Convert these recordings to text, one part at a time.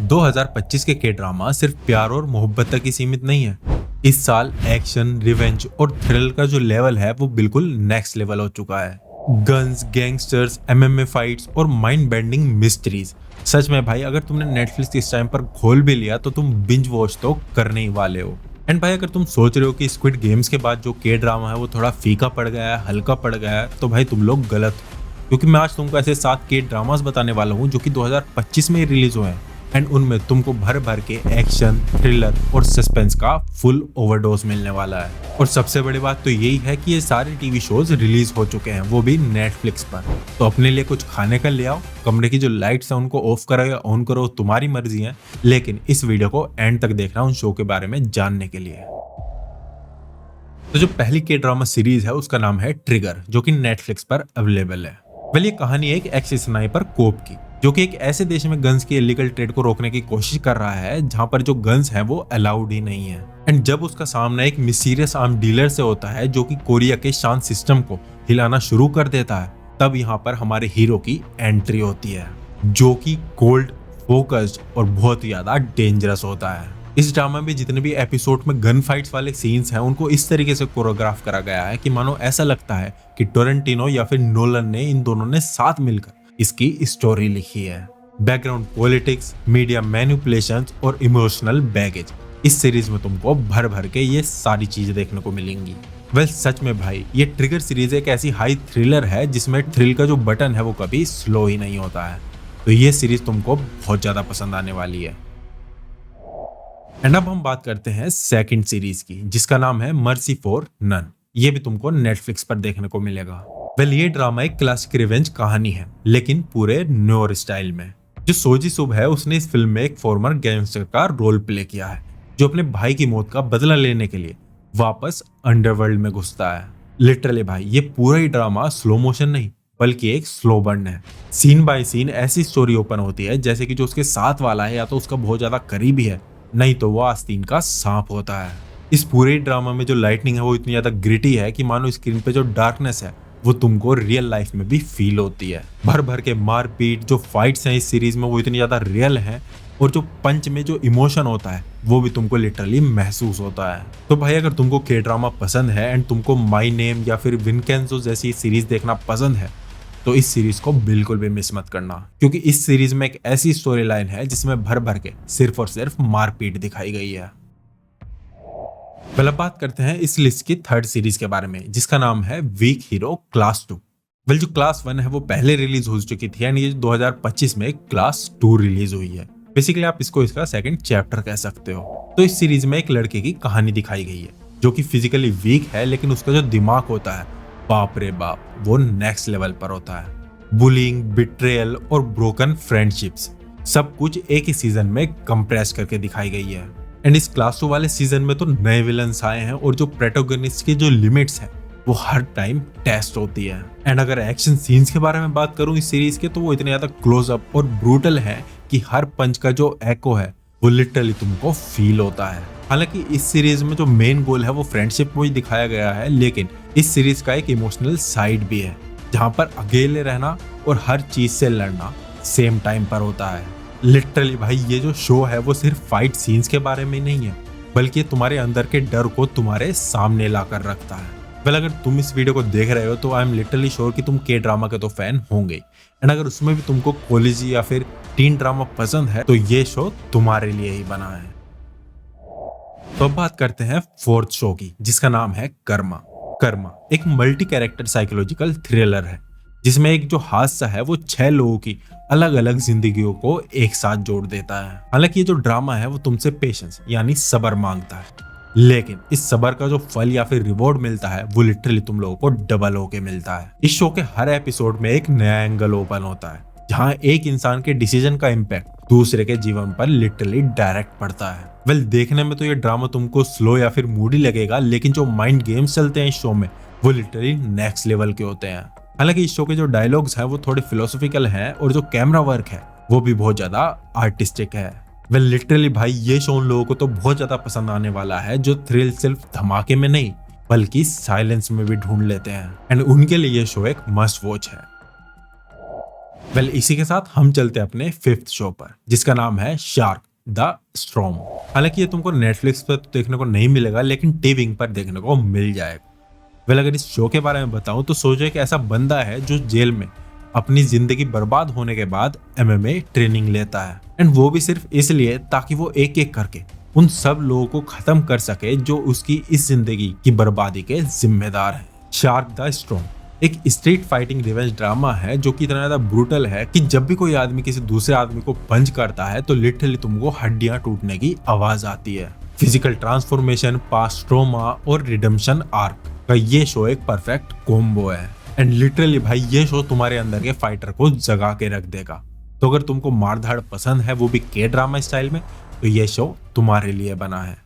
2025 के ड्रामा सिर्फ प्यार और मोहब्बत तक ही सीमित नहीं है। इस साल एक्शन, रिवेंज और थ्रिल का जो लेवल है वो बिल्कुल नेक्स्ट लेवल हो चुका है। गन्स, गैंगस्टर्स, एमएमए फाइट्स और माइंड बेंडिंग मिस्ट्रीज। सच में भाई, अगर तुमने नेटफ्लिक्स इस टाइम पर खोल भी लिया तो तुम बिंज वॉच तो करने ही वाले हो। एंड भाई, अगर तुम सोच रहे हो कि स्क्विड गेम्स के बाद जो ड्रामा है वो थोड़ा फीका पड़ गया है, हल्का पड़ गया है, तो भाई तुम लोग गलत हो। क्योंकि मैं आज तुमको ऐसे 7 ड्रामास बताने वाला हूँ जो कि 2025 में ही रिलीज हुए हैं। एंड उनमें तुमको भर भर के एक्शन, थ्रिलर और सस्पेंस का फुल ओवरडोज मिलने वाला है। और सबसे बड़ी बात तो यही है कि ये सारे टीवी शोज रिलीज हो चुके हैं, वो भी नेटफ्लिक्स पर। तो अपने लिए कुछ खाने का ले आओ, कमरे की जो लाइट्स है उनको ऑफ करो या ऑन करो, तुम्हारी मर्जी है, लेकिन इस वीडियो को एंड तक देखना उन शो के बारे में जानने के लिए। तो जो पहली ड्रामा सीरीज है उसका नाम है ट्रिगर, जो कि नेटफ्लिक्स पर अवेलेबल है। वेल, ये कहानी है एक एक्स स्नाइपर कोप की, जो कि एक ऐसे देश में गन्स की इलीगल ट्रेड को रोकने की कोशिश कर रहा है जहां पर जो गन्स हैं वो अलाउड ही नहीं है। एंड जब उसका सामना एक मिस्टीरियस आर्म डीलर से होता है जो कि कोरिया के शांत सिस्टम को हिलाना शुरू कर देता है, तब यहाँ पर हमारे हीरो की एंट्री होती है, जो कि कोल्ड, फोकस्ड और बहुत ज्यादा डेंजरस होता है। इस ड्रामा में जितने भी एपिसोड में गन फाइट्स वाले सीन्स हैं उनको इस तरीके से कोरियोग्राफ करा गया है कि मानो ऐसा लगता है कि टोरेंटिनो या फिर नोलन ने इन दोनों ने साथ मिलकर इसकी स्टोरी लिखी है। बैकग्राउंड पॉलिटिक्स, मीडिया मैनिपुलेशंस और इमोशनल बैगेज, इस सीरीज में तुमको भर भर के ये सारी चीजें देखने को मिलेंगी। वेल, सच में भाई, ये ट्रिगर सीरीज एक ऐसी हाई थ्रिलर है जिसमें थ्रिल का जो बटन है वो कभी स्लो ही नहीं होता है। तो ये सीरीज तुमको बहुत ज्यादा पसंद आने वाली है। एंड अब हम बात करते हैं सेकंड सीरीज की, जिसका नाम है मर्सी फॉर नन। ये भी तुमको नेटफ्लिक्स पर देखने को मिलेगा। वेल, ये ड्रामा एक क्लासिक रिवेंज कहानी है, लेकिन पूरे न्योर स्टाइल में। जो सोजी सुब है उसने इस फिल्म में एक फॉर्मर गैंगस्टर का रोल प्ले किया है, जो अपने भाई की मौत का बदला लेने के लिए वापस अंडरवर्ल्ड में घुसता है। लिटरली भाई, ये पूरा ही ड्रामा स्लो मोशन नहीं बल्कि एक स्लो बर्न है। सीन बाय सीन ऐसी स्टोरी ओपन होती है जैसे कि जो उसके साथ वाला है या तो उसका बहुत ज्यादा करीबी है, नहीं तो वो आस्तीन का सांप होता है। इस पूरे ड्रामा में जो लाइटनिंग है वो इतनी ज्यादा ग्रिटी है कि मानो स्क्रीन पे जो डार्कनेस है वो तुमको रियल लाइफ में भी फील होती है। भर भर के मारपीट, जो फाइट्स हैं इस सीरीज में वो इतनी ज्यादा रियल हैं, और जो पंच में जो इमोशन होता है वो भी तुमको लिटरली महसूस होता है। तो भाई, अगर तुमको ड्रामा पसंद है एंड तुमको माय नेम या फिर विनकेंजो जैसी सीरीज देखना पसंद है, तो इस सीरीज को बिल्कुल भी मिस मत करना, क्योंकि इस सीरीज में एक ऐसी स्टोरी लाइन है जिसमें भर भर के सिर्फ और सिर्फ मारपीट दिखाई गई है। अब बात करते हैं इस लिस्ट की थर्ड सीरीज के बारे में, जिसका नाम है वीक हीरो क्लास 2। वेल, जो क्लास 1 है वो पहले रिलीज हो चुकी थी एंड ये 2025 में क्लास 2 रिलीज हुई है। बेसिकली आप इसको इसका सेकंड चैप्टर कह सकते हो। तो इस सीरीज में एक लड़के की कहानी दिखाई गई है जो कि फिजिकली वीक है, लेकिन उसका जो दिमाग होता है, बाप रे बाप, वो नेक्स्ट लेवल पर होता है। बुलिंग, बिट्रेयल और ब्रोकन फ्रेंडशिप्स, सब कुछ एक ही सीजन में कंप्रेस करके दिखाई गई है। एंड इस क्लास 2 वाले सीजन में तो नए विलन्स आए हैं और जो प्रोटैगनिस्ट की जो लिमिट्स है वो हर टाइम टेस्ट होती है। एंड अगर एक्शन सीन्स के बारे में बात करूं इस सीरीज के, तो वो इतने ज्यादा क्लोज अप और ब्रूटल है कि हर पंच का जो एको है वो लिटरली तुमको फील होता है। हालांकि इस सीरीज में जो मेन गोल है वो फ्रेंडशिप को ही दिखाया गया है, लेकिन इस सीरीज का एक इमोशनल साइड भी है जहां पर अकेले रहना और हर चीज से लड़ना सेम टाइम पर होता है। लिटरली भाई, ये जो शो है वो सिर्फ फाइट सीन्स के बारे में नहीं है, बल्कि तुम्हारे अंदर के डर को तुम्हारे सामने लाकर रखता है। वेल, अगर तुम इस वीडियो को देख रहे हो तो आई एम लिटरली श्योर कि तुम ड्रामा के तो फैन होंगे। एंड अगर उसमें भी तुमको कॉलेज या फिर टीन ड्रामा पसंद है तो ये शो तुम्हारे लिए ही बना है। तो अब बात करते हैं फोर्थ शो की, जिसका नाम है कर्मा। कर्मा एक मल्टी कैरेक्टर साइकोलॉजिकल थ्रिलर है, जिसमें एक जो हादसा है वो 6 लोगों की अलग अलग जिंदगियों को एक साथ जोड़ देता है। हालांकि ये जो ड्रामा है वो तुमसे पेशेंस यानी सब्र मांगता है, लेकिन इस सब्र का जो फल या फिर रिवॉर्ड मिलता है वो लिटरली तुम लोगों को डबल होके मिलता है। इस शो के हर एपिसोड में एक नया एंगल ओपन होता है, जहां एक इंसान के डिसीजन का इम्पैक्ट दूसरे के जीवन पर लिटरली डायरेक्ट पड़ता है। वेल, देखने में तो ये ड्रामा तुमको स्लो या फिर मूडी लगेगा, लेकिन जो माइंड गेम्स चलते हैं इस शो में वो लिटरली नेक्स्ट लेवल के होते हैं। हालांकि इस शो के जो डायलॉग्स हैं वो थोड़े फिलोसॉफिकल हैं और जो कैमरा वर्क है वो भी बहुत ज्यादा आर्टिस्टिक है। वेल, लिटरली भाई, ये शो उन लोगों को तो बहुत ज्यादा पसंद आने वाला है जो थ्रिल सिर्फ धमाके में नहीं बल्कि साइलेंस में भी ढूंढ लेते हैं। एंड उनके लिए ये शो एक मस्ट वॉच है। वेल इसी के साथ हम चलते हैं अपने फिफ्थ शो पर, जिसका नाम है शार्क द स्टॉर्म। हालांकि ये तुमको नेटफ्लिक्स पर तो देखने को नहीं मिलेगा, लेकिन टीविंग पर देखने को मिल जाएगा। वेल अगर इस शो के बारे में बताऊं तो सोचो एक ऐसा बंदा है जो जेल में अपनी जिंदगी बर्बाद होने के बाद MMA ट्रेनिंग लेता है, एंड वो भी सिर्फ इसलिए ताकि वो एक एक करके उन सब लोगों को खत्म कर सके जो उसकी इस जिंदगी की बर्बादी के जिम्मेदार हैं। शार्क द स्टॉर्म एक स्ट्रीट फाइटिंग रिवेंज ड्रामा है जो कि इतना ज्यादा ब्रूटल है कि जब भी कोई आदमी किसी दूसरे आदमी को पंच करता है तो लिटरली तुमको हड्डियां टूटने की आवाज आती है। फिजिकल ट्रांसफॉर्मेशन, पास्ट ट्रॉमा और रिडेम्पशन आर्क का ये शो एक परफेक्ट कॉम्बो है, एंड लिटरली भाई ये शो तुम्हारे अंदर के फाइटर को जगा के रख देगा। तो अगर तुमको मारधाड़ पसंद है, वो भी के ड्रामा स्टाइल में, तो ये शो तुम्हारे लिए बना है।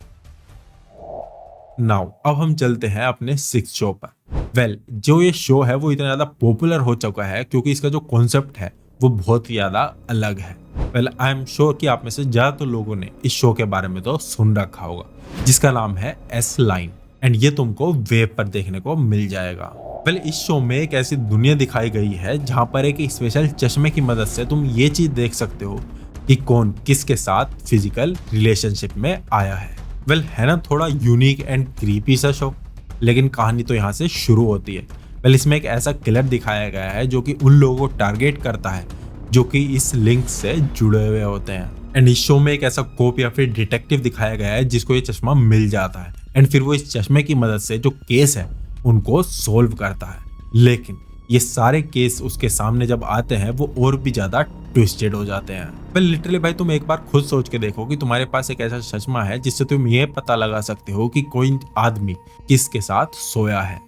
नाउ अब हम चलते हैं अपने सिक्स्थ शो पर। वेल जो ये शो है वो इतना ज्यादा पॉपुलर हो चुका है क्योंकि इसका जो कॉन्सेप्ट है वो बहुत ही ज्यादा अलग है। वेल आई एम श्योर कि आप में से ज्यादातर लोगों ने इस शो के बारे में तो सुन रखा होगा, जिसका नाम है एस लाइन, एंड ये तुमको वेब पर देखने को मिल जाएगा। वेल इस शो में एक ऐसी दुनिया दिखाई गई है जहां पर एक स्पेशल चश्मे की मदद से तुम ये चीज देख सकते हो कि कौन किसके साथ फिजिकल रिलेशनशिप में आया है। वेल है ना थोड़ा यूनिक एंड क्रीपी सा शो, लेकिन कहानी तो यहाँ से शुरू होती है। वेल इसमें एक ऐसा किलर दिखाया गया है जो कि उन लोगों को टारगेट करता है जो कि इस लिंक से जुड़े हुए होते हैं, एंड इस शो में एक ऐसा कोप या फिर डिटेक्टिव दिखाया गया है जिसको ये चश्मा मिल जाता है, एंड फिर वो इस चश्मे की मदद से जो केस है उनको सोल्व करता है। लेकिन ये सारे केस उसके सामने जब आते हैं वो और भी ज्यादा ट्विस्टेड हो जाते हैं। पर लिटरली भाई तुम एक बार खुद सोच के देखो कि तुम्हारे पास एक ऐसा चश्मा है जिससे तुम ये पता लगा सकते हो कि कोई आदमी किसके साथ सोया है।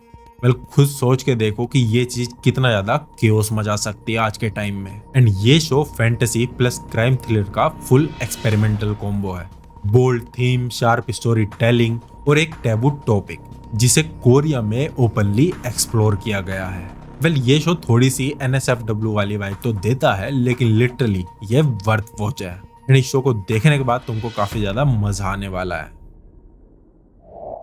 वेल खुद सोच के देखो कि ये चीज कितना ज्यादा केओस मचा सकती है आज के टाइम में। एंड ये show fantasy plus crime thriller का फुल एक्सपेरिमेंटल कॉम्बो है। Bold theme, sharp story telling और एक टैबू टॉपिक जिसे कोरिया में ओपनली एक्सप्लोर किया गया है। वेल ये शो थोड़ी सी NSFW वाली वाइब तो देता है, लेकिन लिटरली ये वर्थ वॉच है, एंड इस शो को देखने के बाद तुमको काफी ज्यादा मजा आने वाला है।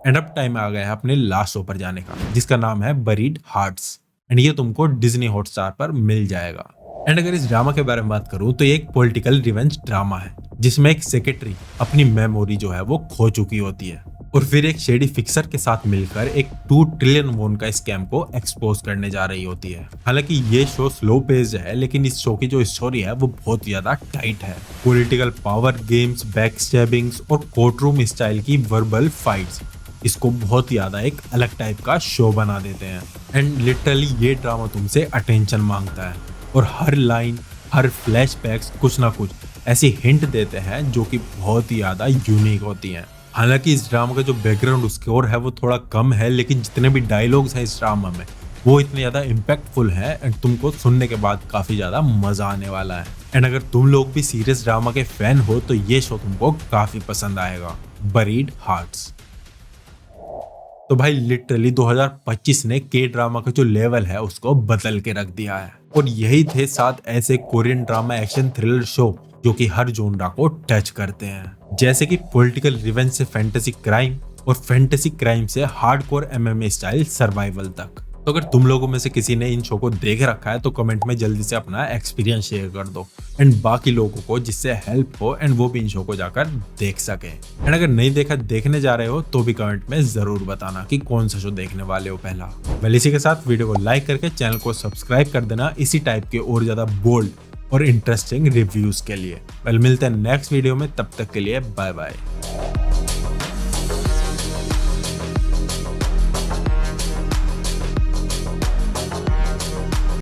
एंड अब टाइम आ गया है अपने लास्ट शो पर जाने का, जिसका नाम है बरीड हार्ट्स, एंड ये तुमको डिज्नी हॉटस्टार पर मिल जाएगा। एंड अगर इस ड्रामा के बारे में बात करूं तो ये एक पॉलिटिकल रिवेंज ड्रामा है जिसमें एक सेक्रेटरी अपनी मेमोरी जो है वो खो चुकी होती है और फिर एक शेडी फिक्सर के साथ मिलकर एक 2 ट्रिलियन वॉन का स्कैम को एक्सपोज करने जा रही होती है। हालांकि ये शो स्लो पेस्ड है, लेकिन इस शो की जो स्टोरी है वो बहुत ज्यादा टाइट है। पॉलिटिकल पावर गेम्स, बैक स्टैबिंग्स और कोर्टरूम स्टाइल की वर्बल फाइट्स इसको बहुत ज्यादा एक अलग टाइप का शो बना देते हैं, एंड लिटरली ये ड्रामा तुमसे अटेंशन मांगता है और हर लाइन, हर फ्लैशबैक्स कुछ ना कुछ ऐसी हिंट देते हैं जो कि बहुत ही ज्यादा यूनिक होती हैं। हालांकि इस ड्रामा का जो बैकग्राउंड स्कोर है वो थोड़ा कम है, लेकिन जितने भी डायलॉग्स हैं इस ड्रामा में वो इतने ज्यादा इम्पैक्टफुल है, एंड तुमको सुनने के बाद काफी ज्यादा मजा आने वाला है। एंड अगर तुम लोग भी सीरियस ड्रामा के फैन हो तो ये शो तुमको काफी पसंद आएगा, बरीड हार्ट्स। तो भाई लिटरली 2025 ने के ड्रामा का जो लेवल है उसको बदल के रख दिया है, और यही थे 7 ऐसे Korean drama action thriller show जो कि हर जोनरा को टच करते हैं, जैसे कि पॉलिटिकल रिवेंज से फैंटेसी क्राइम और फैंटेसी क्राइम से हार्डकोर MMA स्टाइल सर्वाइवल तक। तो अगर तुम लोगों में से किसी ने इन शो को देख रखा है तो कमेंट में जल्दी से अपना एक्सपीरियंस शेयर कर दो, एंड बाकी लोगों को जिससे हेल्प हो एंड वो भी इन शो को जाकर देख सके। एंड अगर नहीं देखा, देखने जा रहे हो तो भी कमेंट में जरूर बताना कि कौन सा शो देखने वाले हो पहला। वेल इसी के साथ वीडियो को लाइक करके चैनल को सब्सक्राइब कर देना इसी टाइप के और ज्यादा बोल्ड और इंटरेस्टिंग रिव्यूज के लिए। वेल मिलते हैं नेक्स्ट वीडियो में, तब तक के लिए बाय बाय।